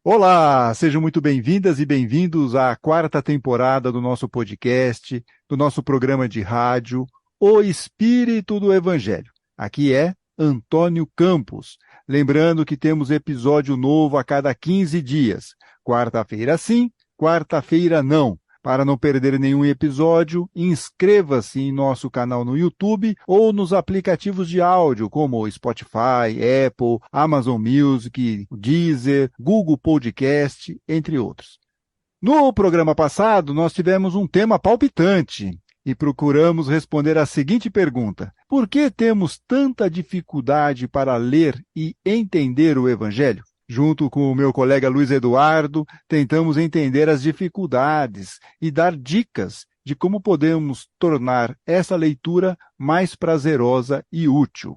Olá, sejam muito bem-vindas e bem-vindos à quarta temporada do nosso podcast, do nosso programa de rádio, O Espírito do Evangelho. Aqui é Antônio Campos. Lembrando que temos episódio novo a cada 15 dias. Quarta-feira sim, quarta-feira não. Para não perder nenhum episódio, inscreva-se em nosso canal no YouTube ou nos aplicativos de áudio como o Spotify, Apple, Amazon Music, Deezer, Google Podcast, entre outros. No programa passado, nós tivemos um tema palpitante e procuramos responder a seguinte pergunta: por que temos tanta dificuldade para ler e entender o Evangelho? Junto com o meu colega Luiz Eduardo, tentamos entender as dificuldades e dar dicas de como podemos tornar essa leitura mais prazerosa e útil.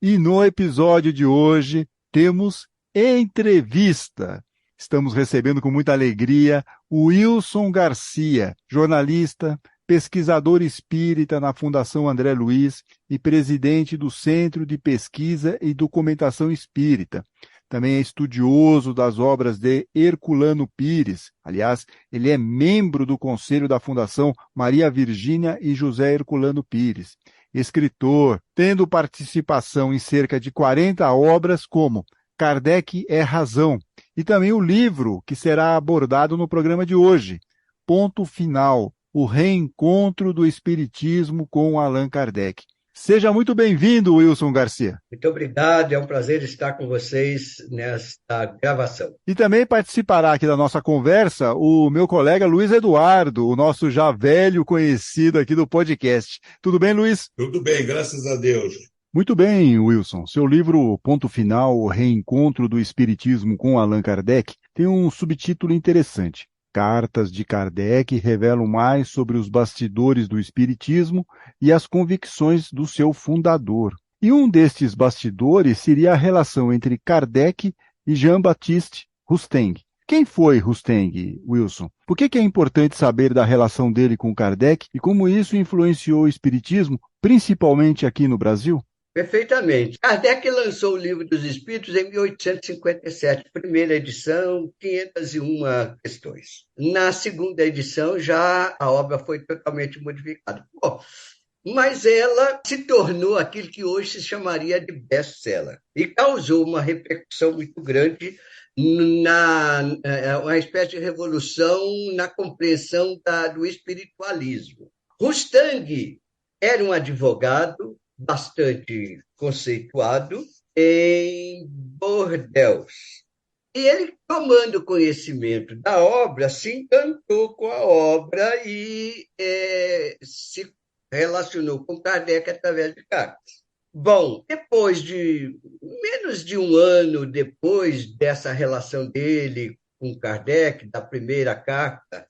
E no episódio de hoje temos entrevista. Estamos recebendo com muita alegria o Wilson Garcia, jornalista, pesquisador espírita na Fundação André Luiz e presidente do Centro de Pesquisa e Documentação Espírita. Também é estudioso das obras de Herculano Pires. Aliás, ele é membro do Conselho da Fundação Maria Virgínia e José Herculano Pires. Escritor, tendo participação em cerca de 40 obras como Kardec é Razão, e também o livro que será abordado no programa de hoje, Ponto Final, o reencontro do Espiritismo com Allan Kardec. Seja muito bem-vindo, Wilson Garcia. Muito obrigado, é um prazer estar com vocês nesta gravação. E também participará aqui da nossa conversa o meu colega Luiz Eduardo, o nosso já velho conhecido aqui do podcast. Tudo bem, Luiz? Tudo bem, graças a Deus. Muito bem, Wilson. Seu livro Ponto Final, o reencontro do Espiritismo com Allan Kardec, tem um subtítulo interessante. Cartas de Kardec revelam mais sobre os bastidores do Espiritismo e as convicções do seu fundador. E um destes bastidores seria a relação entre Kardec e Jean-Baptiste Rusteng. Quem foi Rusteng, Wilson? Por que é importante saber da relação dele com Kardec e como isso influenciou o Espiritismo, principalmente aqui no Brasil? Perfeitamente. Kardec lançou o Livro dos Espíritos em 1857, primeira edição, 501 questões. Na segunda edição, já a obra foi totalmente modificada. Mas ela se tornou aquilo que hoje se chamaria de best-seller e causou uma repercussão muito grande uma espécie de revolução na compreensão do espiritualismo. Rustang era um advogado bastante conceituado em Bordeaux. E ele, tomando conhecimento da obra, se encantou com a obra e se relacionou com Kardec através de cartas. Bom, depois de menos de um ano depois dessa relação dele com Kardec, da primeira carta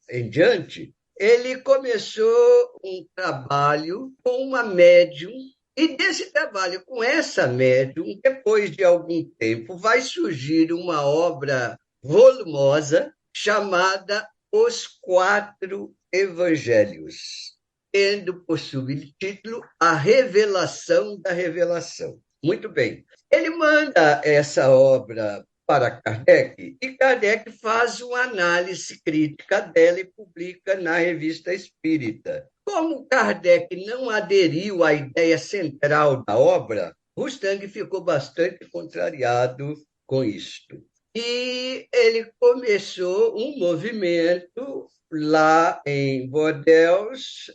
em diante, ele começou um trabalho com uma médium, e desse trabalho com essa médium, depois de algum tempo, vai surgir uma obra volumosa chamada Os Quatro Evangelhos, tendo por subtítulo A Revelação da Revelação. Muito bem. Ele manda essa obra para Kardec, e Kardec faz uma análise crítica dela e publica na Revista Espírita. Como Kardec não aderiu à ideia central da obra, Rustang ficou bastante contrariado com isto. E ele começou um movimento lá em Bordeaux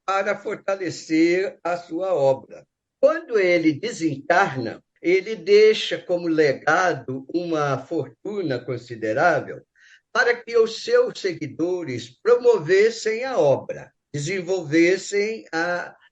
para fortalecer a sua obra. Quando ele desencarna, ele deixa como legado uma fortuna considerável para que os seus seguidores promovessem a obra, desenvolvessem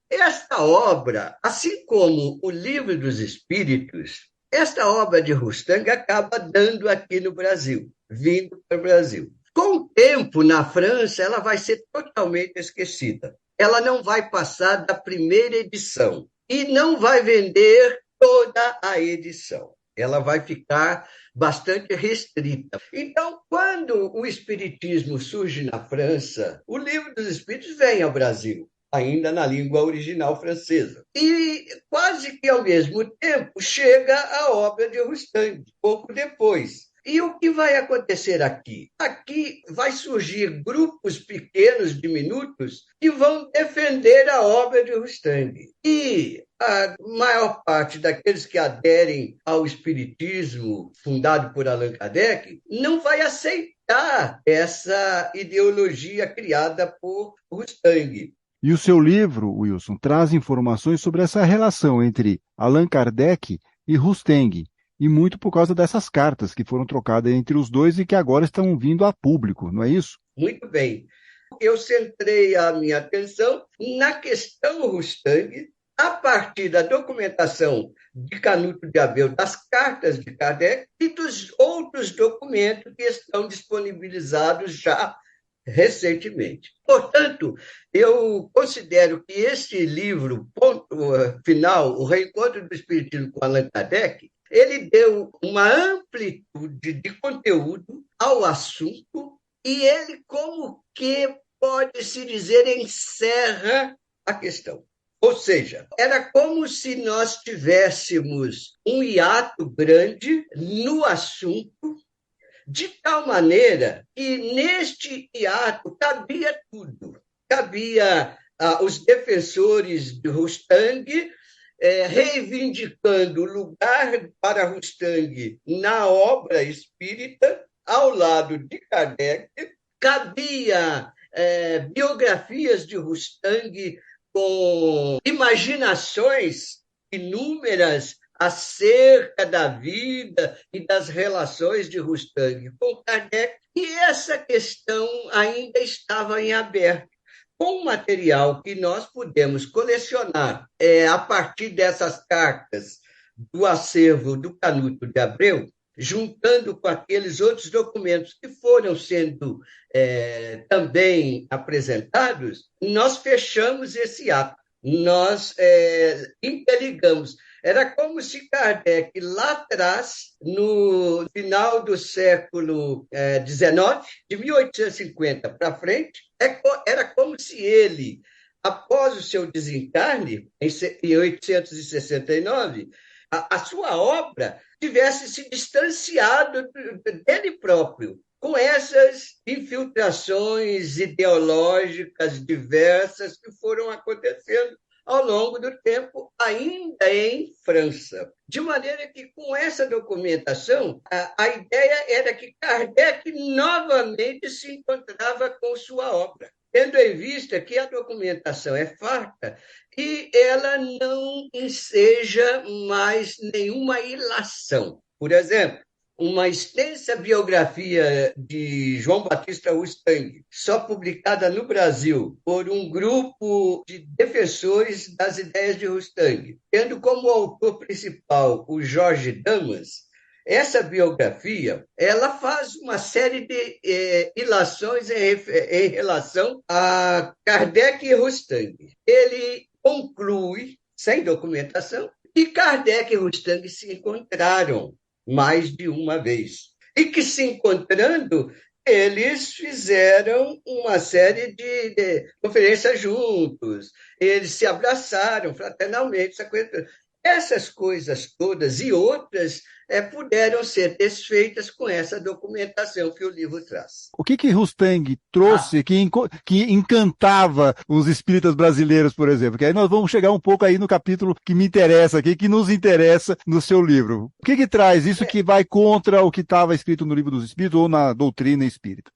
esta obra, assim como o Livro dos Espíritos. Esta obra de Rustang acaba dando aqui no Brasil, vindo para o Brasil. Com o tempo, na França, ela vai ser totalmente esquecida. Ela não vai passar da primeira edição e não vai vender toda a edição. Ela vai ficar bastante restrita. Então, quando o Espiritismo surge na França, o Livro dos Espíritos vem ao Brasil, ainda na língua original francesa. E quase que ao mesmo tempo chega a obra de Rustang, pouco depois. E o que vai acontecer aqui? Aqui vai surgir grupos pequenos, diminutos, que vão defender a obra de Rustang. E a maior parte daqueles que aderem ao espiritismo fundado por Allan Kardec não vai aceitar essa ideologia criada por Rustang. E o seu livro, Wilson, traz informações sobre essa relação entre Allan Kardec e Rustang, e muito por causa dessas cartas que foram trocadas entre os dois e que agora estão vindo a público, não é isso? Muito bem. Eu centrei a minha atenção na questão Rustang, a partir da documentação de Canuto de Abreu, das cartas de Kardec e dos outros documentos que estão disponibilizados já recentemente. Portanto, eu considero que esse livro, ponto final, O Reencontro do Espiritismo com Allan Kardec, ele deu uma amplitude de conteúdo ao assunto e ele, como que pode-se dizer, encerra a questão. Ou seja, era como se nós tivéssemos um hiato grande no assunto, de tal maneira que neste hiato cabia tudo. Cabia os defensores de Rustang, reivindicando o lugar para Rustang na obra espírita, ao lado de Kardec. Cabia biografias de Rustang com imaginações inúmeras acerca da vida e das relações de Rustang com Kardec, e essa questão ainda estava em aberto. Com o material que nós pudemos colecionar a partir dessas cartas do acervo do Canuto de Abreu, juntando com aqueles outros documentos que foram sendo também apresentados, nós fechamos esse ato, nós interligamos. Era como se Kardec, lá atrás, no final do século XIX, de 1850 para frente, era como se ele, após o seu desencarne, em 1869, a sua obra tivesse se distanciado dele próprio, com essas infiltrações ideológicas diversas que foram acontecendo ao longo do tempo, ainda em França. De maneira que, com essa documentação, a ideia era que Kardec novamente se encontrava com sua obra, tendo em vista que a documentação é farta e ela não enseja mais nenhuma ilação. Por exemplo, uma extensa biografia de João Batista Rustang, só publicada no Brasil por um grupo de defensores das ideias de Rustang, tendo como autor principal o Jorge Damas. Essa biografia, ela faz uma série de ilações em relação a Kardec e Rustang. Ele conclui, sem documentação, que Kardec e Rustang se encontraram mais de uma vez. E que, se encontrando, eles fizeram uma série de conferências juntos, eles se abraçaram fraternalmente. Essas coisas todas e outras puderam ser desfeitas com essa documentação que o livro traz. O que Rustang trouxe que encantava os espíritas brasileiros, por exemplo? Que aí nós vamos chegar um pouco aí no capítulo que me interessa aqui, que nos interessa no seu livro. O que traz isso que vai contra o que estava escrito no Livro dos Espíritos ou na doutrina espírita?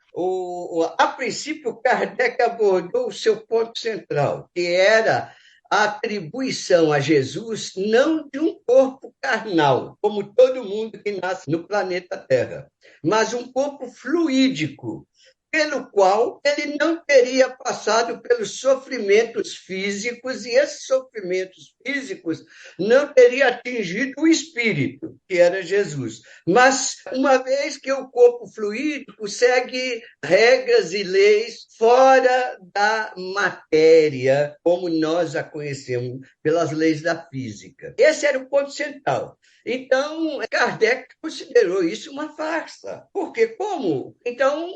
A princípio, Kardec abordou o seu ponto central, que era a atribuição a Jesus não de um corpo carnal, como todo mundo que nasce no planeta Terra, mas um corpo fluídico, pelo qual ele não teria passado pelos sofrimentos físicos, e esses sofrimentos físicos não teria atingido o espírito, que era Jesus. Mas, uma vez que o corpo fluídico segue regras e leis fora da matéria, como nós a conhecemos pelas leis da física. Esse era o ponto central. Então, Kardec considerou isso uma farsa. Porque como? Então,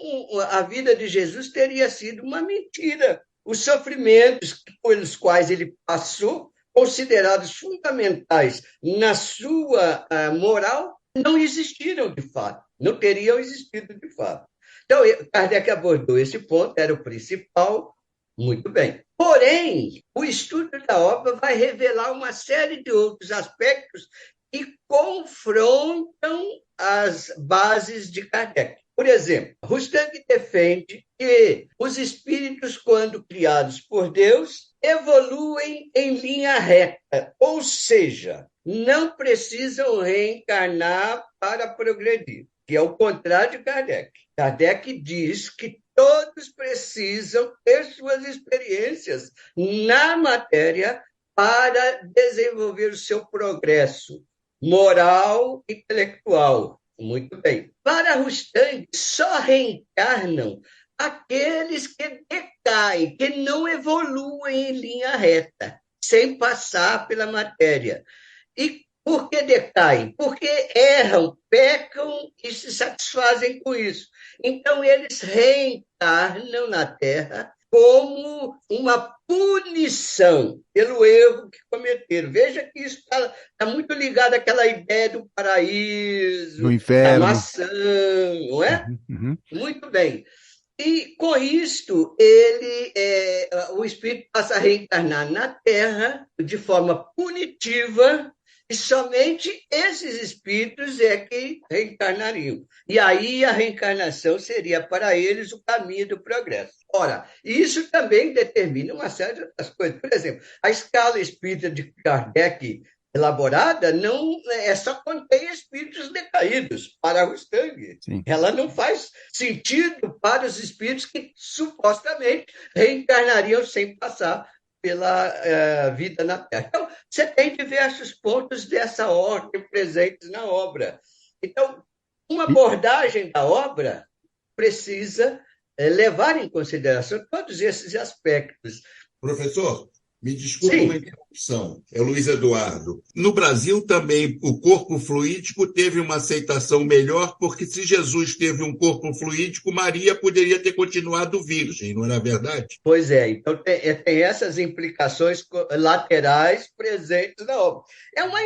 a vida de Jesus teria sido uma mentira. Os sofrimentos pelos quais ele passou, considerados fundamentais na sua moral, não existiram de fato, não teriam existido de fato. Então, Kardec abordou esse ponto, era o principal, muito bem. Porém, o estudo da obra vai revelar uma série de outros aspectos que confrontam as bases de Kardec. Por exemplo, Rustang defende que os espíritos, quando criados por Deus, evoluem em linha reta, ou seja, não precisam reencarnar para progredir, que é o contrário de Kardec. Kardec diz que todos precisam ter suas experiências na matéria para desenvolver o seu progresso moral e intelectual. Muito bem. Para Rustang, só reencarnam aqueles que decaem, que não evoluem em linha reta, sem passar pela matéria. E por que decaem? Porque erram, pecam e se satisfazem com isso. Então, eles reencarnam na Terra como uma punição pelo erro que cometeram. Veja que isso está muito ligado àquela ideia do paraíso, no inferno, da maçã, não é? Uhum. Muito bem. E, com isto, o espírito passa a reencarnar na Terra de forma punitiva, e somente esses espíritos é que reencarnariam. E aí a reencarnação seria para eles o caminho do progresso. Ora, isso também determina uma série de outras coisas. Por exemplo, a escala espírita de Kardec elaborada não só contém espíritos decaídos para Rustang. Ela não faz sentido para os espíritos que supostamente reencarnariam sem passar pela vida na Terra. Então, você tem diversos pontos dessa ordem presentes na obra. Então, uma abordagem da obra precisa levar em consideração todos esses aspectos. Professor, me desculpe uma interrupção, é Luiz Eduardo. No Brasil também o corpo fluídico teve uma aceitação melhor, porque se Jesus teve um corpo fluídico, Maria poderia ter continuado virgem, não era verdade? Pois é, então tem essas implicações laterais presentes na obra. É uma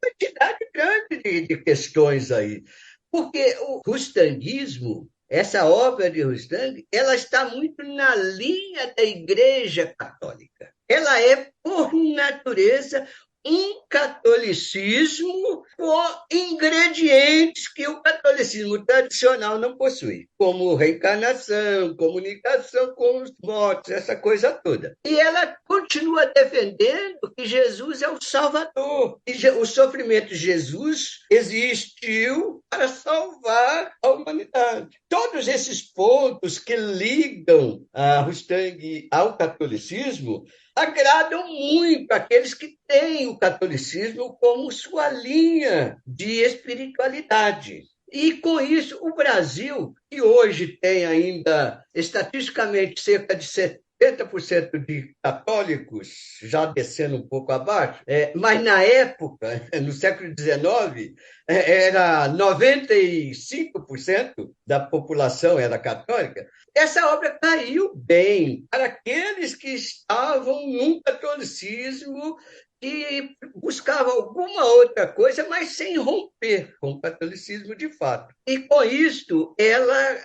quantidade grande de questões aí, porque o rustanguismo, essa obra de Rustang, ela está muito na linha da Igreja Católica. Ela é, por natureza, um catolicismo com ingredientes que o catolicismo tradicional não possui, como reencarnação, comunicação com os mortos, essa coisa toda. E ela continua defendendo que Jesus é o Salvador, que o sofrimento de Jesus existiu para salvar a humanidade. Todos esses pontos que ligam a Rustang ao catolicismo agradam muito aqueles que têm o catolicismo como sua linha de espiritualidade. E, com isso, o Brasil, que hoje tem ainda, estatisticamente, cerca de 70% de católicos, já descendo um pouco abaixo, mas na época, no século XIX, era 95% da população era católica. Essa obra caiu bem para aqueles que estavam num catolicismo que buscava alguma outra coisa, mas sem romper com o catolicismo de fato. E, com isto, ela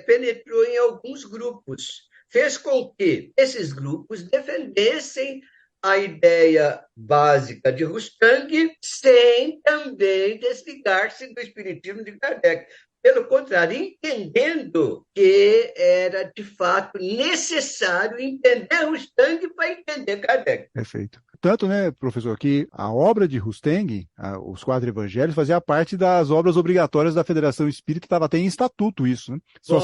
penetrou em alguns grupos, fez com que esses grupos defendessem a ideia básica de Rustang, sem também desligar-se do espiritismo de Kardec. Pelo contrário, entendendo que era, de fato, necessário entender Rustang para entender Kardec. Perfeito. Tanto, né, professor, que a obra de Rustang, os 4 evangelhos, fazia parte das obras obrigatórias da Federação Espírita, estava até em estatuto isso, né? Só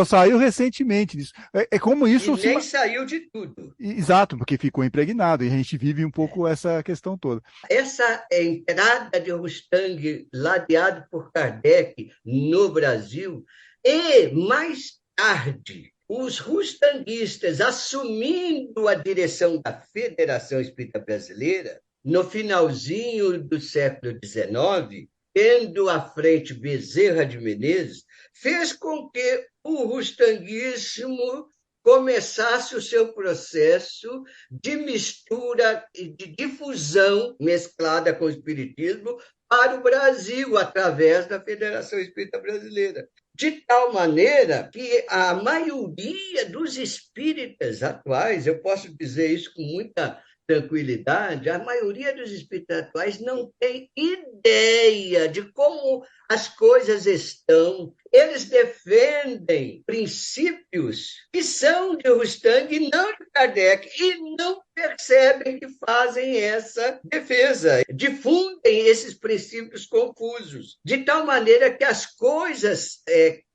saiu recentemente disso. Como isso... E nem saiu de tudo. Exato, porque ficou impregnado, e a gente vive um pouco essa questão toda. Essa entrada de Rustang, ladeado por Kardec no Brasil, e mais tarde, os rustanguistas assumindo a direção da Federação Espírita Brasileira, no finalzinho do século XIX, tendo à frente Bezerra de Menezes, fez com que o rustanguismo começasse o seu processo de mistura e de difusão mesclada com o espiritismo para o Brasil, através da Federação Espírita Brasileira. De tal maneira que a maioria dos espíritas atuais, eu posso dizer isso com muita tranquilidade, a maioria dos espíritas atuais não tem ideia de como as coisas estão. Eles defendem princípios que são de Rustang e não de Kardec, e não percebem que fazem essa defesa, difundem esses princípios confusos, de tal maneira que as coisas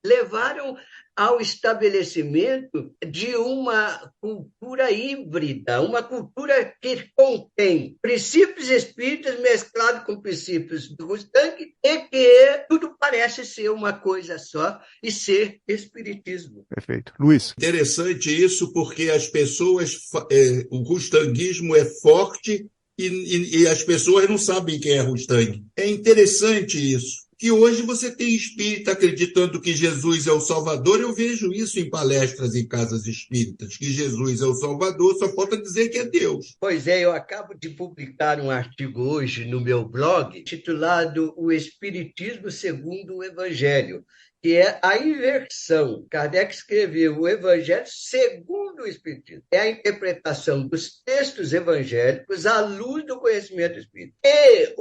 levaram ao estabelecimento de uma cultura híbrida, uma cultura que contém princípios espíritas mesclados com princípios do Rustang, e que tudo parece ser uma coisa só e ser espiritismo. Perfeito. Luiz. Interessante isso, porque as pessoas, o rustanguismo é forte e as pessoas não sabem quem é Rustang. É interessante isso. Que hoje você tem espírita acreditando que Jesus é o Salvador. Eu vejo isso em palestras em casas espíritas, que Jesus é o Salvador, só falta dizer que é Deus. Pois é, eu acabo de publicar um artigo hoje no meu blog, titulado O Espiritismo segundo o Evangelho, que é a inversão. Kardec escreveu o Evangelho segundo o Espiritismo. É a interpretação dos textos evangélicos à luz do conhecimento espírita. E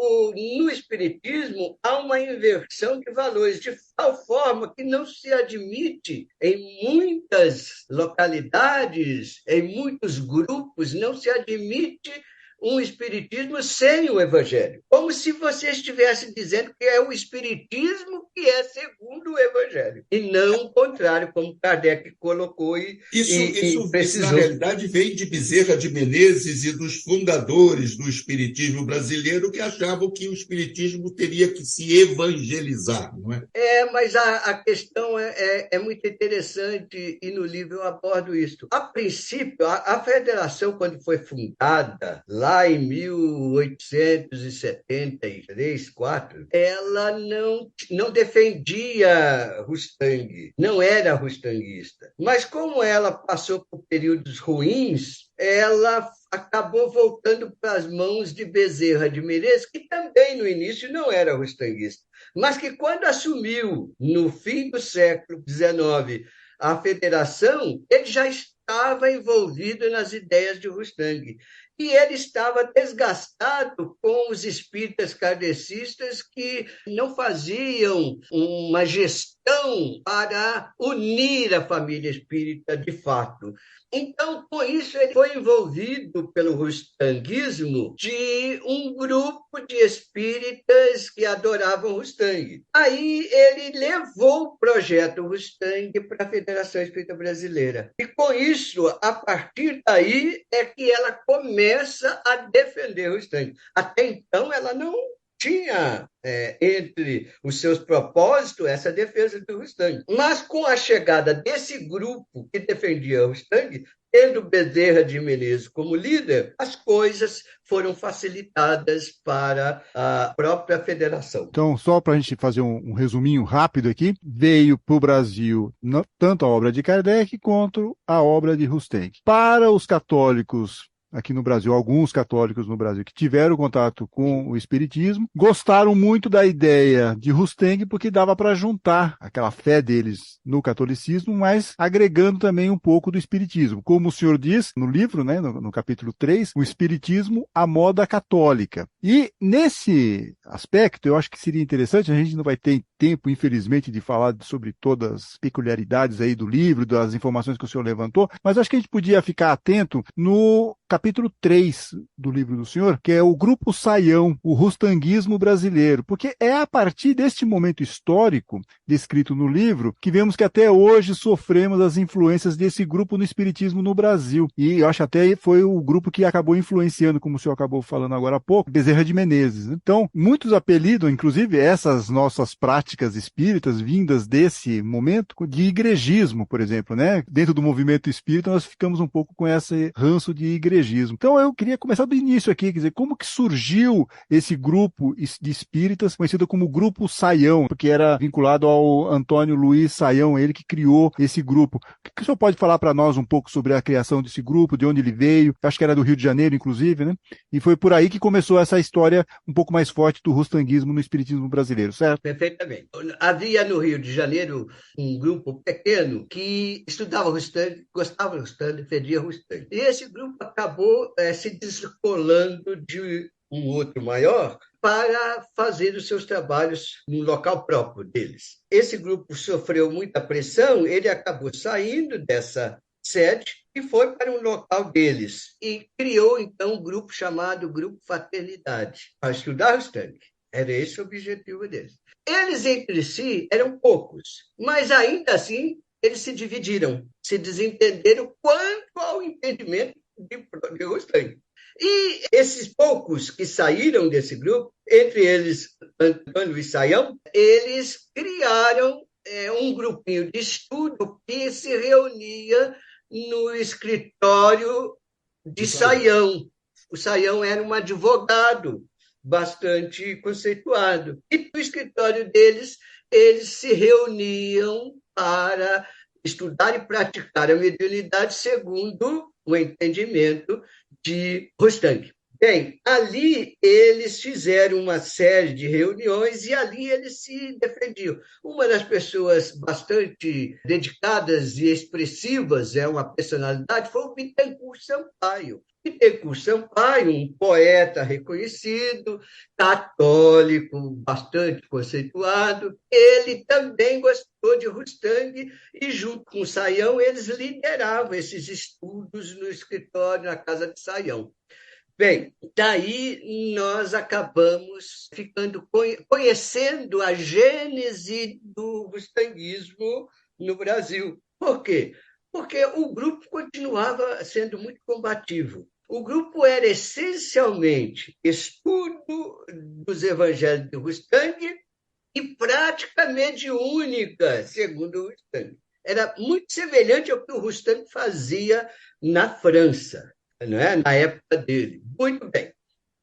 no Espiritismo há uma inversão de valores, de tal forma que não se admite em muitas localidades, em muitos grupos, não se admite um espiritismo sem o evangelho. Como se você estivesse dizendo que é o espiritismo que é segundo o evangelho, e não o contrário, como Kardec colocou Isso, precisou. na realidade, vem de Bezerra de Menezes e dos fundadores do espiritismo brasileiro, que achavam que o espiritismo teria que se evangelizar, não é? Mas a questão é muito interessante, e no livro eu abordo isso. A princípio, a federação, quando foi fundada, lá em 1873, 4, ela não defendia Rustang, não era rustanguista. Mas como ela passou por períodos ruins, ela acabou voltando para as mãos de Bezerra de Menezes, que também no início não era rustanguista, mas que quando assumiu, no fim do século XIX, a federação, ele já estava envolvido nas ideias de Rustang. E ele estava desgastado com os espíritas kardecistas que não faziam uma gestão para unir a família espírita de fato. Então, com isso, ele foi envolvido pelo rustanguismo de um grupo de espíritas que adoravam Rustang. Aí ele levou o projeto Rustang para a Federação Espírita Brasileira. E com isso, a partir daí, é que ela começa a defender Rustang. Até então, ela não tinha entre os seus propósitos essa defesa do Rustang. Mas com a chegada desse grupo que defendia o Rustang, tendo Bezerra de Menezes como líder, as coisas foram facilitadas para a própria federação. Então, só para a gente fazer um resuminho rápido aqui, veio para o Brasil tanto a obra de Kardec quanto a obra de Rustang. Para os católicos aqui no Brasil, alguns católicos no Brasil que tiveram contato com o espiritismo, gostaram muito da ideia de Rustang porque dava para juntar aquela fé deles no catolicismo, mas agregando também um pouco do espiritismo. Como o senhor diz no livro, né, no capítulo 3, o espiritismo à moda católica. E nesse aspecto, eu acho que seria interessante, a gente não vai ter tempo, infelizmente, de falar sobre todas as peculiaridades aí do livro, das informações que o senhor levantou, mas acho que a gente podia ficar atento no capítulo 3 do livro do senhor, que é o Grupo Saião, o rustanguismo brasileiro, porque é a partir deste momento histórico, descrito no livro, que vemos que até hoje sofremos as influências desse grupo no espiritismo no Brasil. E eu acho até foi o grupo que acabou influenciando, como o senhor acabou falando agora há pouco, Bezerra de Menezes. Então, muitos apelidam, inclusive essas nossas práticas práticas espíritas vindas desse momento de igrejismo, por exemplo, né? Dentro do movimento espírita, nós ficamos um pouco com esse ranço de igrejismo. Então, eu queria começar do início aqui, quer dizer, como que surgiu esse grupo de espíritas, conhecido como Grupo Saião, porque era vinculado ao Antônio Luiz Saião, ele que criou esse grupo. O que o senhor pode falar para nós um pouco sobre a criação desse grupo, de onde ele veio? Acho que era do Rio de Janeiro, inclusive, né? E foi por aí que começou essa história um pouco mais forte do rustanguismo no espiritismo brasileiro, certo? Perfeitamente. Havia no Rio de Janeiro um grupo pequeno que estudava Rustang, gostava de Rustang, defendia Rustang. E esse grupo acabou se descolando de um outro maior para fazer os seus trabalhos no local próprio deles. Esse grupo sofreu muita pressão, ele acabou saindo dessa sede e foi para um local deles e criou, então, um grupo chamado Grupo Fraternidade, para estudar Rustang. Era esse o objetivo deles. Eles, entre si, eram poucos, mas, ainda assim, eles se dividiram, se desentenderam quanto ao entendimento de Rustang. E esses poucos que saíram desse grupo, entre eles Antônio e Saião, eles criaram um grupinho de estudo que se reunia no escritório de Saião. O Saião era um advogado bastante conceituado. E no escritório deles, eles se reuniam para estudar e praticar a mediunidade segundo o entendimento de Rustang. Bem, ali eles fizeram uma série de reuniões e ali eles se defendiam. Uma das pessoas bastante dedicadas e expressivas, uma personalidade, foi o Bittencourt Sampaio. Bittencourt Sampaio, um poeta reconhecido, católico, bastante conceituado, ele também gostou de Rustang e, junto com o Saião, eles lideravam esses estudos no escritório, na casa de Saião. Bem, daí nós acabamos conhecendo a gênese do rustanguismo no Brasil. Por quê? Porque o grupo continuava sendo muito combativo. O grupo era essencialmente estudo dos evangelhos de Rustang e prática mediúnica, segundo o Rustang. Era muito semelhante ao que o Rustang fazia na França, não é? Na época dele. Muito bem.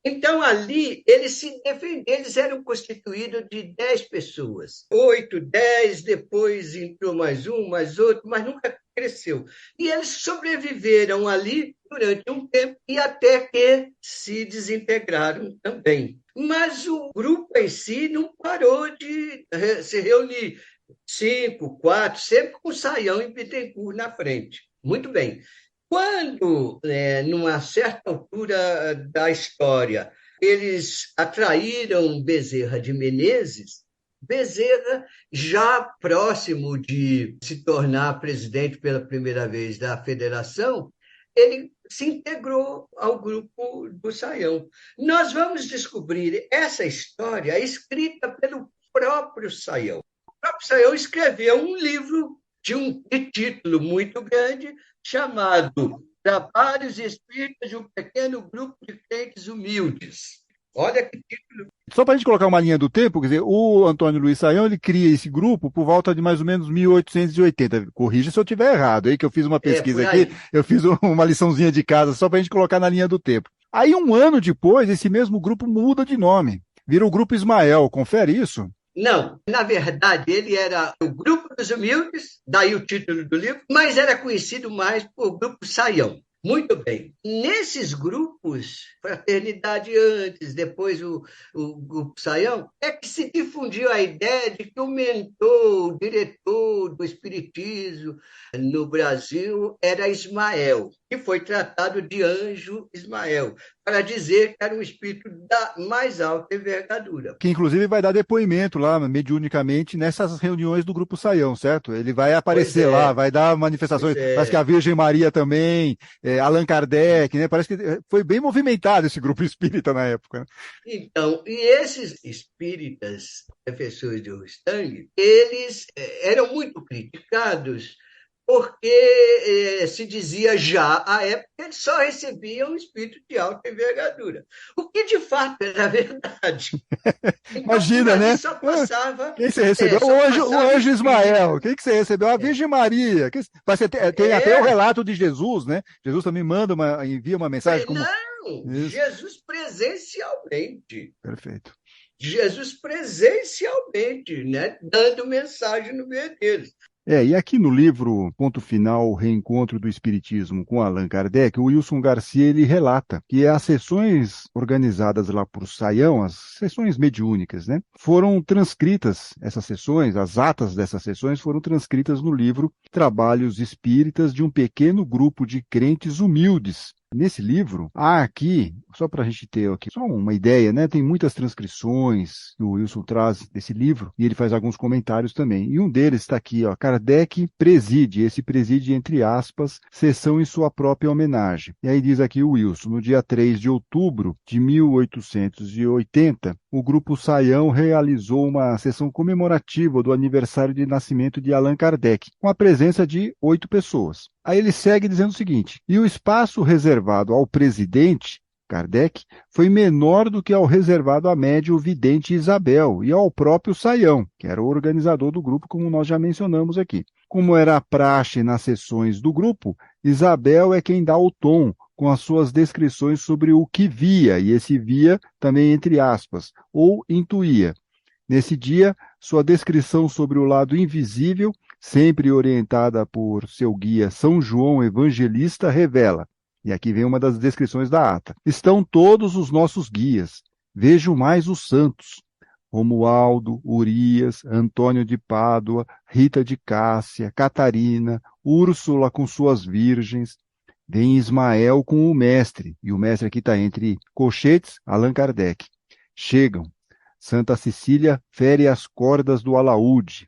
Então, ali, eles se defenderam, eles eram constituídos de 10 pessoas. 8, 10, depois entrou mais um, mais outro, mas nunca cresceu. E eles sobreviveram ali durante um tempo e até que se desintegraram também. Mas o grupo em si não parou de se reunir. 5, 4, sempre com Saião e Bittencourt na frente. Muito bem. Quando, numa certa altura da história, eles atraíram Bezerra de Menezes, Bezerra, já próximo de se tornar presidente pela primeira vez da federação, ele se integrou ao grupo do Saião. Nós vamos descobrir essa história escrita pelo próprio Saião. O próprio Saião escreveu um livro de título muito grande, chamado Trabalhos Espíritas de um Pequeno Grupo de Crentes Humildes. Olha que título. Só para a gente colocar uma linha do tempo, quer dizer, o Antônio Luiz Saião, ele cria esse grupo por volta de mais ou menos 1880. Corrija se eu estiver errado, aí que eu fiz uma pesquisa aqui, eu fiz uma liçãozinha de casa só para a gente colocar na linha do tempo. Aí, um ano depois, esse mesmo grupo muda de nome, vira o Grupo Ismael, confere isso? Não, na verdade, ele era o Grupo dos Humildes, daí o título do livro, mas era conhecido mais por Grupo Saião. Muito bem. Nesses grupos, Fraternidade antes, depois o Grupo Saião, é que se difundiu a ideia de que o mentor, o diretor do espiritismo no Brasil era Ismael, que foi tratado de anjo Ismael, para dizer que era um espírito da mais alta envergadura. Que inclusive vai dar depoimento lá, mediunicamente, nessas reuniões do Grupo Saião, certo? Ele vai aparecer lá, vai dar manifestações, parece que a Virgem Maria também, Allan Kardec, né? Parece que foi bem movimentado esse grupo espírita na época. Né? Então, e esses espíritas, defensores de Rustang, eles eram muito criticados porque se dizia já, à época, eles só recebiam um espírito de alta envergadura, o que de fato era verdade. Então, por Imagina, ali né? só passava, Quem você recebeu? só O passava anjo espírito. Ismael. Quem que você recebeu? A Virgem Maria. Tem até o É, relato de Jesus, né? Jesus também envia uma mensagem como. não, Isso, Jesus presencialmente. perfeito. Jesus presencialmente, né, dando mensagem no meio deles. E aqui no livro Ponto Final, o Reencontro do Espiritismo com Allan Kardec, o Wilson Garcia ele relata que as sessões organizadas lá por Saião, as sessões mediúnicas, né, foram transcritas, essas sessões, as atas dessas sessões foram transcritas no livro Trabalhos Espíritas de um pequeno grupo de crentes humildes. Nesse livro, há aqui, só para a gente ter aqui só uma ideia, né? Tem muitas transcrições que o Wilson traz desse livro e ele faz alguns comentários também. E um deles está aqui, ó, Kardec preside, esse preside entre aspas, sessão em sua própria homenagem. E aí diz aqui o Wilson, no dia 3 de outubro de 1880, o grupo Saião realizou uma sessão comemorativa do aniversário de nascimento de Allan Kardec, com a presença de 8 pessoas. Aí ele segue dizendo o seguinte: e o espaço reservado ao presidente, Kardec, foi menor do que ao reservado à médium vidente Isabel e ao próprio Saião, que era o organizador do grupo, como nós já mencionamos aqui. Como era a praxe nas sessões do grupo, Isabel é quem dá o tom, com as suas descrições sobre o que via, e esse via também entre aspas, ou intuía. Nesse dia, sua descrição sobre o lado invisível, sempre orientada por seu guia São João Evangelista, revela, e aqui vem uma das descrições da ata: estão todos os nossos guias, vejo mais os santos, Romualdo, Urias, Antônio de Pádua, Rita de Cássia, Catarina, Úrsula com suas virgens, vem Ismael com o mestre, e o mestre aqui está entre colchetes, Allan Kardec. Chegam. Santa Cecília fere as cordas do alaúde.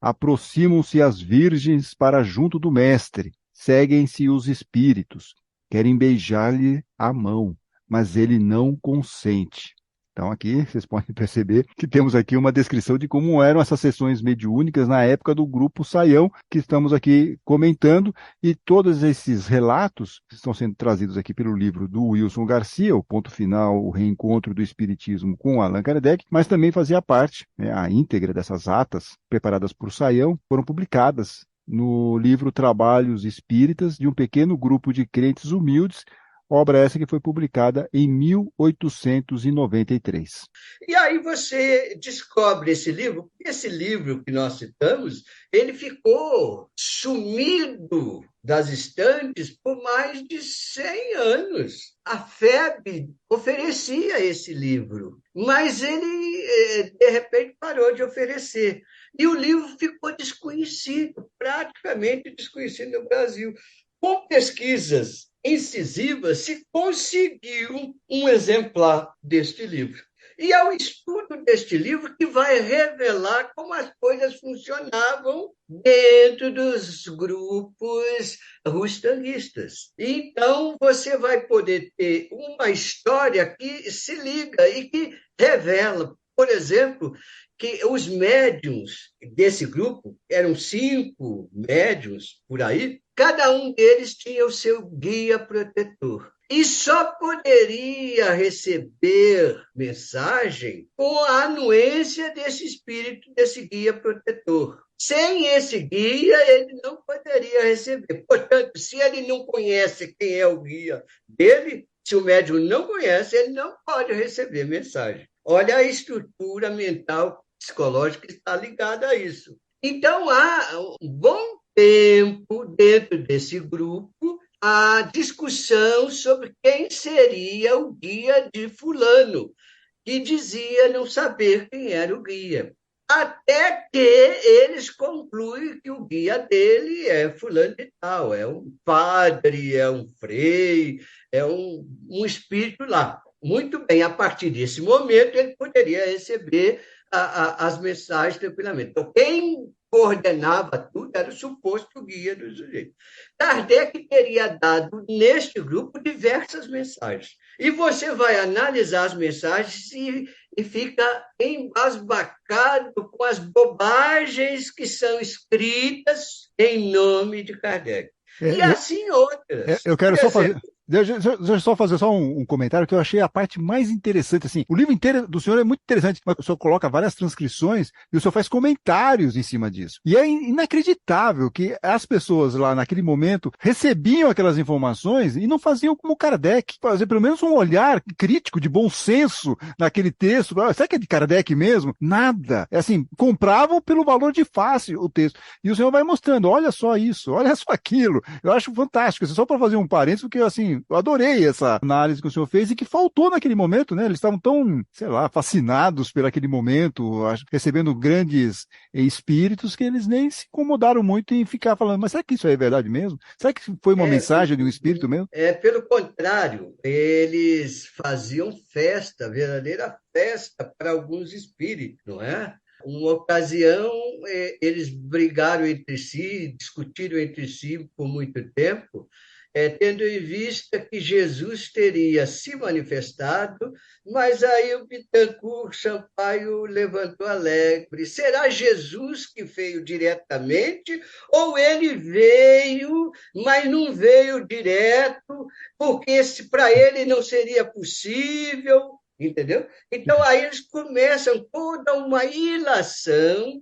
Aproximam-se as virgens para junto do mestre. Seguem-se os espíritos. Querem beijar-lhe a mão, mas ele não consente. Então aqui vocês podem perceber que temos aqui uma descrição de como eram essas sessões mediúnicas na época do grupo Saião, que estamos aqui comentando, e todos esses relatos estão sendo trazidos aqui pelo livro do Wilson Garcia, o Ponto Final, o Reencontro do Espiritismo com Allan Kardec, mas também fazia parte, né, a íntegra dessas atas preparadas por Saião, foram publicadas no livro Trabalhos Espíritas de um pequeno grupo de crentes humildes, obra essa que foi publicada em 1893. E aí você descobre esse livro, porque esse livro que nós citamos, ele ficou sumido das estantes por mais de 100 anos. A FEB oferecia esse livro, mas ele, de repente, parou de oferecer. E o livro ficou desconhecido, praticamente desconhecido no Brasil. Com pesquisas incisivas, se conseguiu um exemplar deste livro. E é o estudo deste livro que vai revelar como as coisas funcionavam dentro dos grupos rustanguistas. Então, você vai poder ter uma história que se liga e que revela, por exemplo, que os médiuns desse grupo, eram 5 médiuns por aí, cada um deles tinha o seu guia protetor. E só poderia receber mensagem com a anuência desse espírito, desse guia protetor. Sem esse guia, ele não poderia receber. Portanto, se ele não conhece quem é o guia dele, se o médium não conhece, ele não pode receber mensagem. Olha a estrutura mental, psicológica que está ligada a isso. Então, há um bom tempo dentro desse grupo a discussão sobre quem seria o guia de fulano, que dizia não saber quem era o guia. Até que eles concluem que o guia dele é fulano de tal, é um padre, é um frei, é um espírito lá. Muito bem, a partir desse momento ele poderia receber as mensagens tranquilamente. Então, quem coordenava tudo, era o suposto guia do sujeito. Kardec teria dado, neste grupo, diversas mensagens. E você vai analisar as mensagens e fica embasbacado com as bobagens que são escritas em nome de Kardec. E assim outras. Eu quero só fazer. Deixa eu só fazer um comentário que eu achei a parte mais interessante. Assim, o livro inteiro do senhor é muito interessante, mas o senhor coloca várias transcrições e o senhor faz comentários em cima disso. E é inacreditável que as pessoas lá naquele momento recebiam aquelas informações e não faziam como Kardec, fazer pelo menos um olhar crítico de bom senso naquele texto. Será que é de Kardec mesmo? Nada. É assim, compravam pelo valor de face o texto. E o senhor vai mostrando, olha só isso, olha só aquilo. Eu acho fantástico. Só para fazer um parênteses, porque assim, eu adorei essa análise que o senhor fez e que faltou naquele momento, né? Eles estavam tão, sei lá, fascinados por aquele momento, recebendo grandes espíritos, que eles nem se incomodaram muito em ficar falando, mas será que isso é verdade mesmo? Será que foi uma mensagem de um espírito mesmo? Pelo contrário, eles faziam festa, verdadeira festa para alguns espíritos, não é? Uma ocasião, eles brigaram entre si, discutiram entre si por muito tempo, tendo em vista que Jesus teria se manifestado, mas aí o Bittencourt Sampaio levantou alegre. Será Jesus que veio diretamente ou ele veio, mas não veio direto, porque para ele não seria possível, entendeu? Então aí eles começam toda uma ilação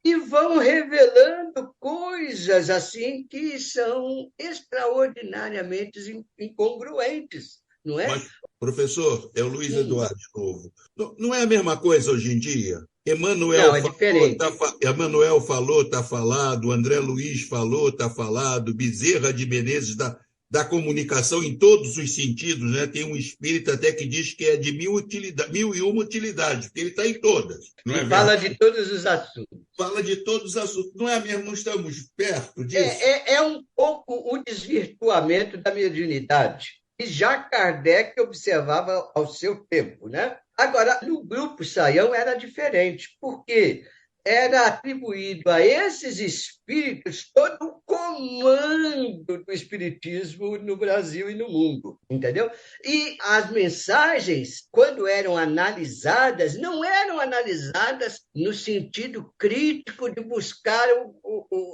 e vão revelando coisas assim que são extraordinariamente incongruentes, não é? Mas, professor, é o Luiz Eduardo de novo. Não é a mesma coisa hoje em dia? Emanuel Não, é diferente. Emanuel falou, está falado, André Luiz falou, está falado, Bezerra de Menezes da comunicação em todos os sentidos, né? Tem um espírito até que diz que é de 1001 utilidades, porque ele está em todas. Não é fala de todos os assuntos. Fala de todos os assuntos. Não é mesmo? Não estamos perto disso? É um pouco o desvirtuamento da mediunidade, que já Kardec observava ao seu tempo, né? Agora, no grupo Saião era diferente, porque era atribuído a esses espíritos todo o comando do espiritismo no Brasil e no mundo, entendeu? E as mensagens, quando eram analisadas, não eram analisadas no sentido crítico de buscar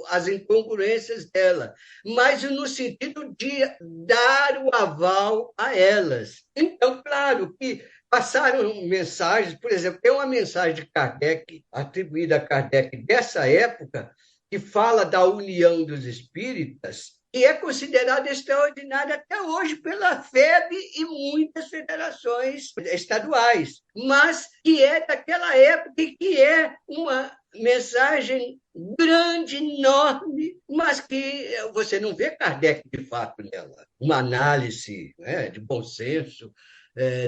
as incongruências dela, mas no sentido de dar o aval a elas. Então, claro que passaram mensagens, por exemplo, tem uma mensagem de Kardec, atribuída a Kardec dessa época, que fala da união dos espíritas, e é considerada extraordinária até hoje pela FEB e muitas federações estaduais, mas que é daquela época e que é uma mensagem grande, enorme, mas que você não vê Kardec de fato nela. Uma análise, né, de bom senso,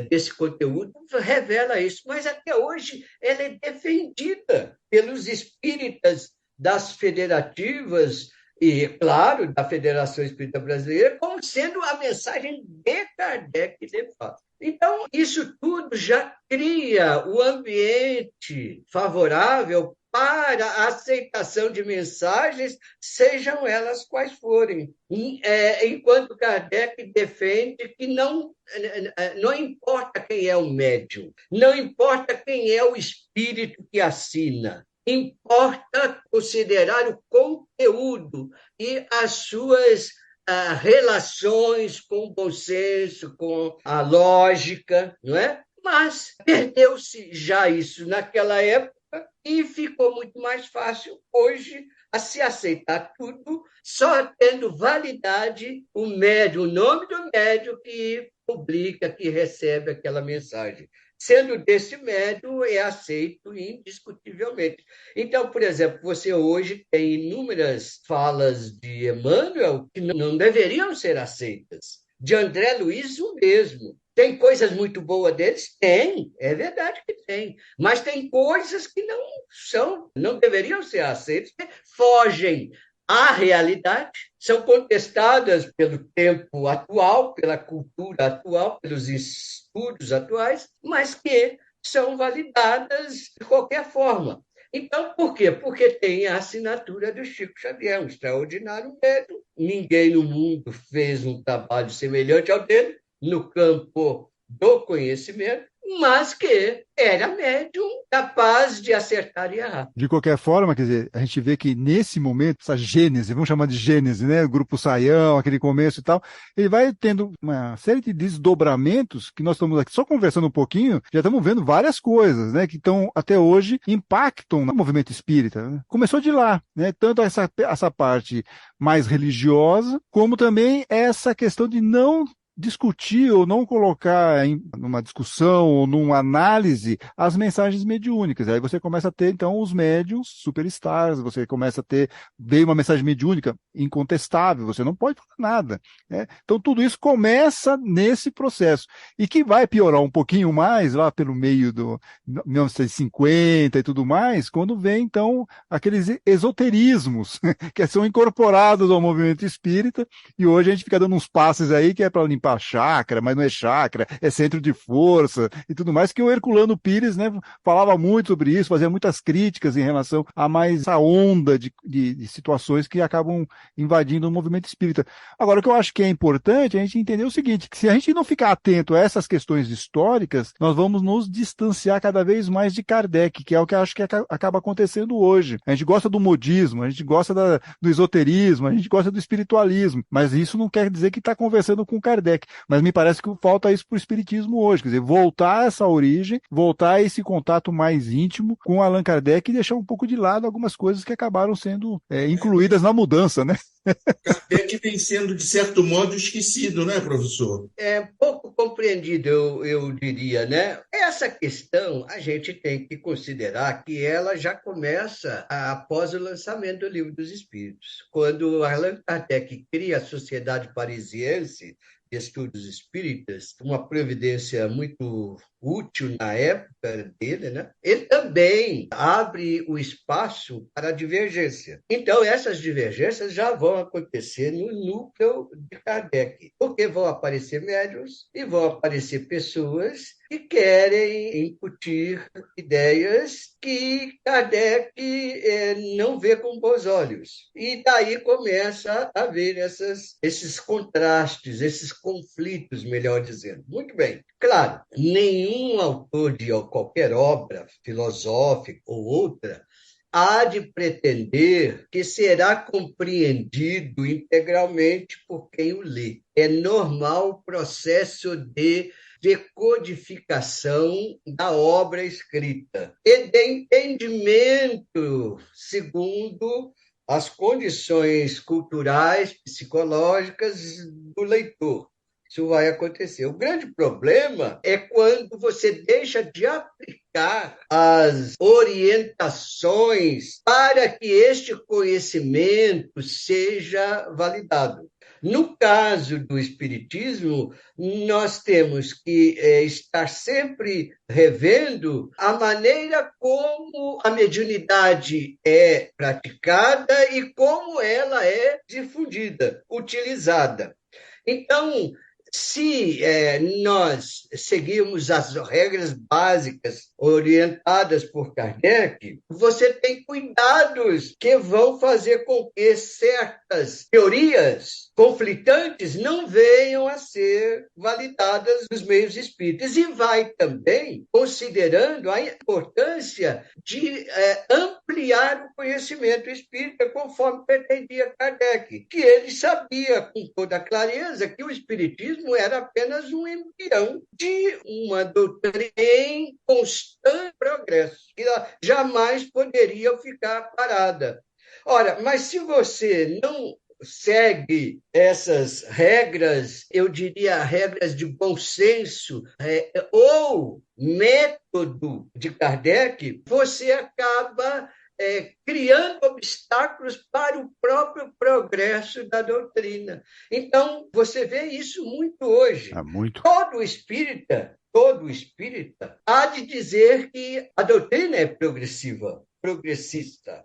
desse conteúdo revela isso, mas até hoje ela é defendida pelos espíritas das federativas e, claro, da Federação Espírita Brasileira, como sendo a mensagem de Kardec, de fato. Então, isso tudo já cria o ambiente favorável para a aceitação de mensagens, sejam elas quais forem. Enquanto Kardec defende que não importa quem é o médium, não importa quem é o espírito que assina, importa considerar o conteúdo e as suas relações com o bom senso, com a lógica, não é? Mas perdeu-se já isso naquela época e ficou muito mais fácil hoje a se aceitar tudo, só tendo validade o nome do médium que publica, que recebe aquela mensagem. Sendo desse médium, é aceito indiscutivelmente. Então, por exemplo, você hoje tem inúmeras falas de Emmanuel que não deveriam ser aceitas. De André Luiz, o mesmo. Tem coisas muito boas deles? Tem, é verdade que tem. Mas tem coisas que não deveriam ser aceitas, fogem à realidade, são contestadas pelo tempo atual, pela cultura atual, pelos estudos atuais, mas que são validadas de qualquer forma. Então, por quê? Porque tem a assinatura do Chico Xavier, um extraordinário médium. Ninguém no mundo fez um trabalho semelhante ao dele no campo do conhecimento, mas que era médium capaz de acertar e errar. De qualquer forma, quer dizer, a gente vê que nesse momento, essa gênese, vamos chamar de gênese, né? O grupo Saião, aquele começo e tal, ele vai tendo uma série de desdobramentos que nós estamos aqui só conversando um pouquinho, já estamos vendo várias coisas, né? Que estão até hoje impactam no movimento espírita, né? Começou de lá, né? Tanto essa parte mais religiosa, como também essa questão de não discutir ou não colocar numa discussão ou numa análise as mensagens mediúnicas. Aí você começa a ter, então, os médiums superstars, você começa a ter, veio uma mensagem mediúnica incontestável, você não pode falar nada, né? Então, tudo isso começa nesse processo. E que vai piorar um pouquinho mais lá pelo meio do 1950 e tudo mais, quando vem, então, aqueles esoterismos que são incorporados ao movimento espírita, e hoje a gente fica dando uns passes aí que é para limpar chácara, mas não é chácara, é centro de força e tudo mais, que o Herculano Pires, né, falava muito sobre isso, fazia muitas críticas em relação a mais essa onda de situações que acabam invadindo o movimento espírita. Agora, o que eu acho que é importante é a gente entender o seguinte, que se a gente não ficar atento a essas questões históricas, nós vamos nos distanciar cada vez mais de Kardec, que é o que eu acho que acaba acontecendo hoje. A gente gosta do modismo, a gente gosta do esoterismo, a gente gosta do espiritualismo, mas isso não quer dizer que está conversando com Kardec. Mas me parece que falta isso para o espiritismo hoje, quer dizer, voltar a essa origem, voltar a esse contato mais íntimo com Allan Kardec e deixar um pouco de lado algumas coisas que acabaram sendo incluídas na mudança, né? Kardec vem sendo, de certo modo, esquecido, né, professor? É pouco compreendido, eu diria, né? Essa questão a gente tem que considerar que ela já começa após o lançamento do Livro dos Espíritos. Quando Allan Kardec cria a Sociedade Parisiense de Estudos Espíritas, uma providência muito útil na época dele, né? Ele também abre o espaço para a divergência. Então, essas divergências já vão acontecer no núcleo de Kardec, porque vão aparecer médiuns e vão aparecer pessoas que querem incutir ideias que Kardec não vê com bons olhos. E daí começa a haver esses contrastes, esses conflitos, melhor dizendo. Muito bem. Claro, nenhum autor de qualquer obra filosófica ou outra há de pretender que será compreendido integralmente por quem o lê. É normal o processo de decodificação da obra escrita e de entendimento segundo as condições culturais, psicológicas do leitor. Isso vai acontecer. O grande problema é quando você deixa de aplicar as orientações para que este conhecimento seja validado. No caso do Espiritismo, nós temos que estar sempre revendo a maneira como a mediunidade é praticada e como ela é difundida, utilizada. Então, se nós seguirmos as regras básicas orientadas por Kardec, você tem cuidados que vão fazer com que certas teorias conflitantes não venham a ser validadas nos meios espíritas. E vai também considerando a importância de ampliar o conhecimento espírita conforme pretendia Kardec, que ele sabia com toda clareza que o espiritismo era apenas um embrião de uma doutrina em constante progresso, que jamais poderia ficar parada. Ora, mas se você não segue essas regras, eu diria regras de bom senso, ou método de Kardec, você acaba criando obstáculos para o próprio progresso da doutrina. Então, você vê isso muito hoje. Muito. Todo espírita há de dizer que a doutrina é progressista,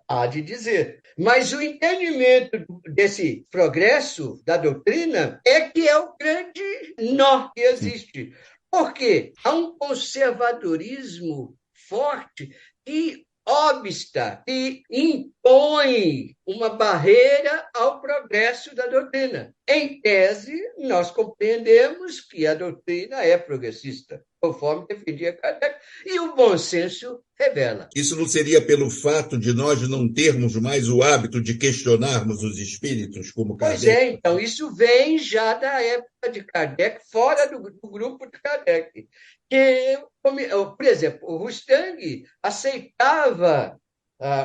há de dizer. Mas o entendimento desse progresso da doutrina é que é o grande nó que existe. Por quê? Há um conservadorismo forte que obsta e impõe uma barreira ao progresso da doutrina. Em tese, nós compreendemos que a doutrina é progressista, conforme defendia Kardec, e o bom senso revela. Isso não seria pelo fato de nós não termos mais o hábito de questionarmos os espíritos, como Kardec? Pois é, então, isso vem já da época de Kardec, fora do grupo de Kardec. Que, por exemplo, o Rustang aceitava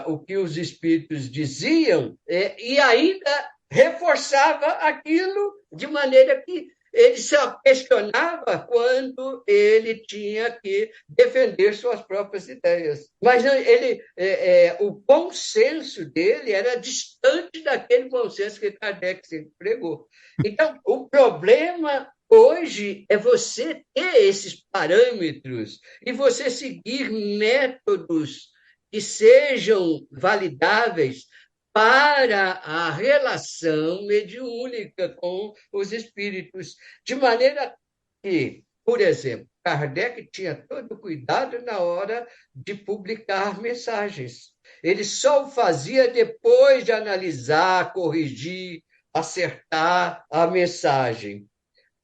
o que os espíritos diziam e ainda reforçava aquilo de maneira que ele só questionava quando ele tinha que defender suas próprias ideias. Mas o bom senso dele era distante daquele bom senso que Kardec sempre pregou. Então, o problema hoje é você ter esses parâmetros e você seguir métodos que sejam validáveis para a relação mediúnica com os espíritos. De maneira que, por exemplo, Kardec tinha todo cuidado na hora de publicar mensagens. Ele só o fazia depois de analisar, corrigir, acertar a mensagem.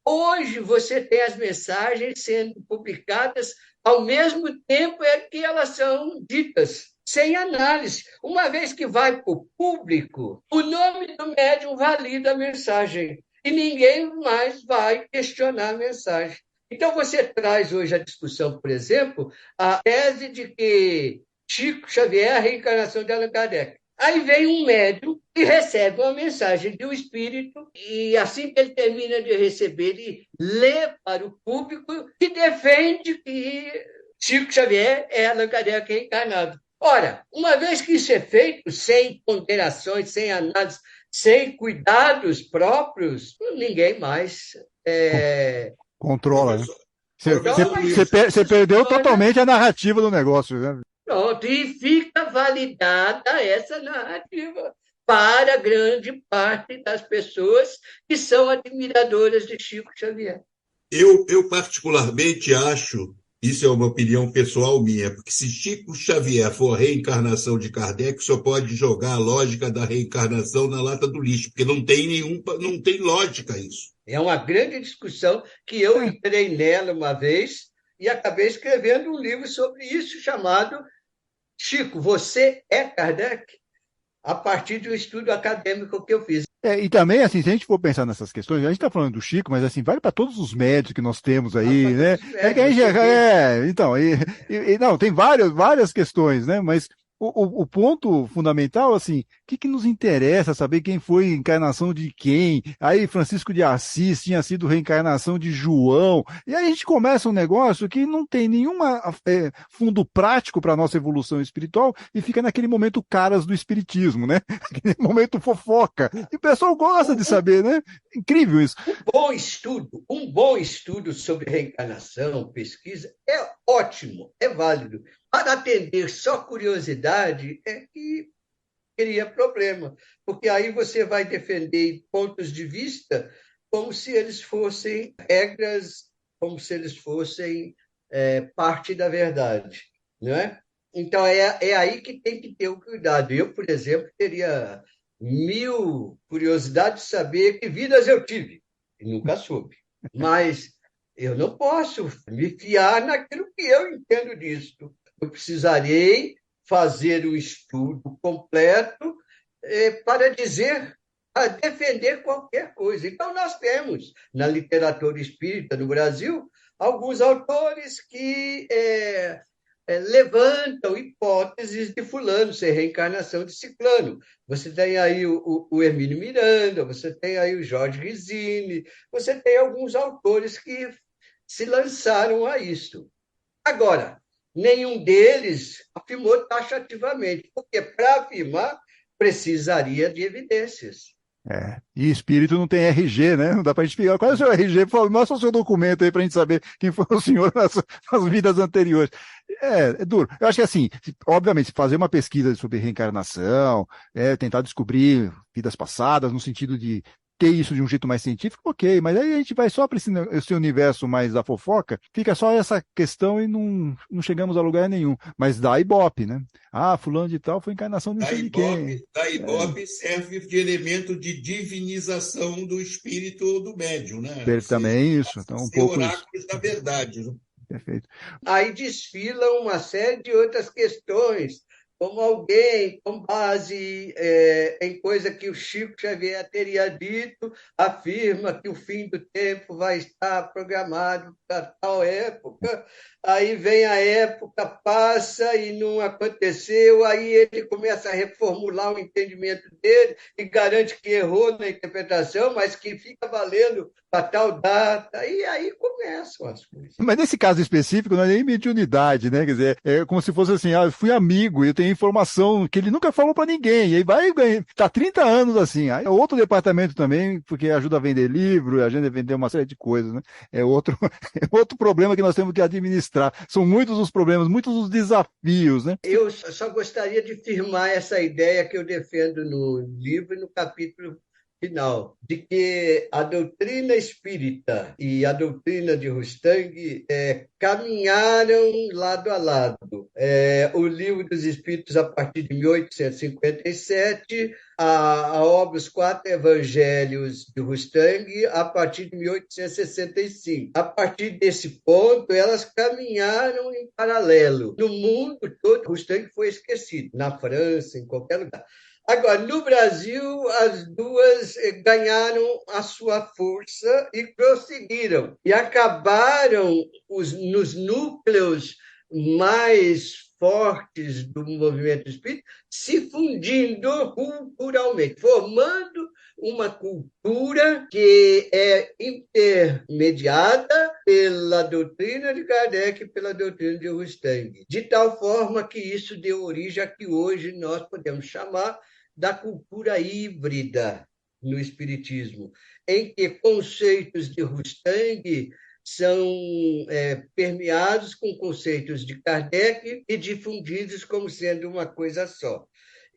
Hoje você tem as mensagens sendo publicadas ao mesmo tempo que elas são ditas, sem análise. Uma vez que vai para o público, o nome do médium valida a mensagem e ninguém mais vai questionar a mensagem. Então você traz hoje a discussão, por exemplo, a tese de que Chico Xavier é a reencarnação de Allan Kardec. Aí vem um médium e recebe uma mensagem de um espírito e assim que ele termina de receber, ele lê para o público e defende que Chico Xavier é Allan Kardec reencarnado. Ora, uma vez que isso é feito sem ponderações, sem análise, sem cuidados próprios, ninguém mais controla, né? Você perdeu totalmente a narrativa do negócio, né? Pronto, e fica validada essa narrativa para grande parte das pessoas que são admiradoras de Chico Xavier. Eu particularmente acho, isso é uma opinião pessoal minha, porque se Chico Xavier for a reencarnação de Kardec, só pode jogar a lógica da reencarnação na lata do lixo, porque não tem lógica isso. É uma grande discussão que eu entrei nela uma vez e acabei escrevendo um livro sobre isso chamado Chico, você é Kardec? A partir de um estudo acadêmico que eu fiz. E também, assim, se a gente for pensar nessas questões, a gente está falando do Chico, mas assim, vale para todos os médios que nós temos aí, né? Não, tem várias questões, né? Mas o ponto fundamental, assim, o que nos interessa saber quem foi encarnação de quem? Aí Francisco de Assis tinha sido reencarnação de João. E aí a gente começa um negócio que não tem nenhum fundo prático para a nossa evolução espiritual e fica naquele momento caras do espiritismo, né? Aquele momento fofoca. E o pessoal gosta de saber, né? Incrível isso. Um bom estudo sobre reencarnação, pesquisa, é ótimo, é válido. Para atender só curiosidade é que cria problema, porque aí você vai defender pontos de vista como se eles fossem regras, como se eles fossem parte da verdade, não é? Então, é aí que tem que ter o cuidado. Eu, por exemplo, teria 1000 curiosidades de saber que vidas eu tive, e nunca soube. Mas eu não posso me fiar naquilo que eu entendo disso. Eu precisarei fazer um estudo completo para defender qualquer coisa. Então, nós temos, na literatura espírita no Brasil, alguns autores que levantam hipóteses de fulano ser reencarnação de ciclano. Você tem aí o Hermínio Miranda, você tem aí o Jorge Rizzini, você tem alguns autores que se lançaram a isso. Agora, nenhum deles afirmou taxativamente, porque para afirmar precisaria de evidências. E espírito não tem RG, né? Não dá para a gente pegar. Qual é o seu RG? Mostra o seu documento aí para a gente saber quem foi o senhor nas vidas anteriores. É duro. Eu acho que assim, obviamente, fazer uma pesquisa sobre reencarnação, tentar descobrir vidas passadas, no sentido de ter isso de um jeito mais científico, ok, mas aí a gente vai só para esse universo mais da fofoca, fica só essa questão e não chegamos a lugar nenhum. Mas dá Ibope, né? Ah, fulano de tal foi encarnação de não sei de quem. Da Ibope serve de elemento de divinização do espírito ou do médium, né? Ou seja, Também isso. Então, um pouco oráculos isso. da verdade. Né? Perfeito. Aí desfilam uma série de outras questões, como alguém, com base em coisa que o Chico Xavier teria dito, afirma que o fim do tempo vai estar programado para tal época, aí vem a época, passa e não aconteceu, aí ele começa a reformular o entendimento dele e garante que errou na interpretação, mas que fica valendo para tal data, e aí começam as coisas. Mas nesse caso específico não é nem mediunidade, né? Quer dizer, é como se fosse assim, eu fui amigo e eu tenho informação que ele nunca falou para ninguém, e aí vai ganhar, tá 30 anos assim. Aí é outro departamento também, porque ajuda a vender livro, ajuda a vender uma série de coisas, né? É outro, é outro problema que nós temos que administrar. São muitos os problemas, muitos os desafios, né? Eu só gostaria de firmar essa ideia que eu defendo no livro e no capítulo final, de que a doutrina espírita e a doutrina de Rustang caminharam lado a lado. O Livro dos Espíritos, a partir de 1857, a obra Os Quatro Evangelhos de Rustang, a partir de 1865. A partir desse ponto, elas caminharam em paralelo. No mundo todo, Rustang foi esquecido, na França, em qualquer lugar. Agora, no Brasil, as duas ganharam a sua força e prosseguiram. E acabaram nos núcleos mais fortes do movimento espírita se fundindo culturalmente, formando uma cultura que é intermediada pela doutrina de Kardec e pela doutrina de Rustang, de tal forma que isso deu origem a que hoje nós podemos chamar da cultura híbrida no Espiritismo, em que conceitos de Rustang são permeados com conceitos de Kardec e difundidos como sendo uma coisa só.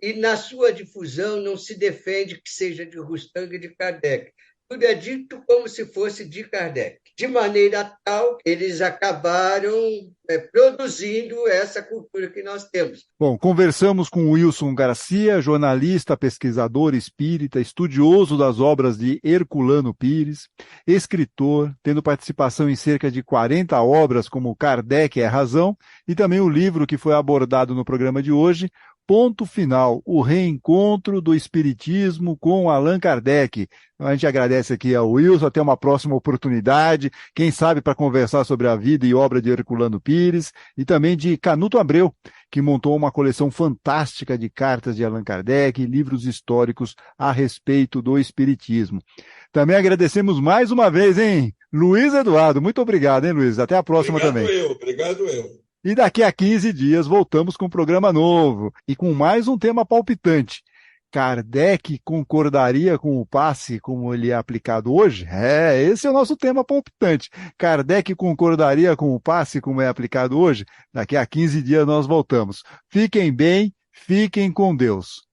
E na sua difusão não se defende que seja de Rustang e de Kardec. Tudo é dito como se fosse de Kardec. De maneira tal, eles acabaram produzindo essa cultura que nós temos. Bom, conversamos com Wilson Garcia, jornalista, pesquisador espírita, estudioso das obras de Herculano Pires, escritor, tendo participação em cerca de 40 obras como Kardec é a Razão, e também o livro que foi abordado no programa de hoje, Ponto Final, o reencontro do Espiritismo com Allan Kardec. A gente agradece aqui ao Wilson, até uma próxima oportunidade, quem sabe para conversar sobre a vida e obra de Herculano Pires, e também de Canuto Abreu, que montou uma coleção fantástica de cartas de Allan Kardec e livros históricos a respeito do Espiritismo. Também agradecemos mais uma vez, hein, Luiz Eduardo. Muito obrigado, hein, Luiz? Até a próxima também. Obrigado eu. E daqui a 15 dias voltamos com um programa novo e com mais um tema palpitante. Kardec concordaria com o passe como ele é aplicado hoje? Esse é o nosso tema palpitante. Kardec concordaria com o passe como é aplicado hoje? Daqui a 15 dias nós voltamos. Fiquem bem, fiquem com Deus.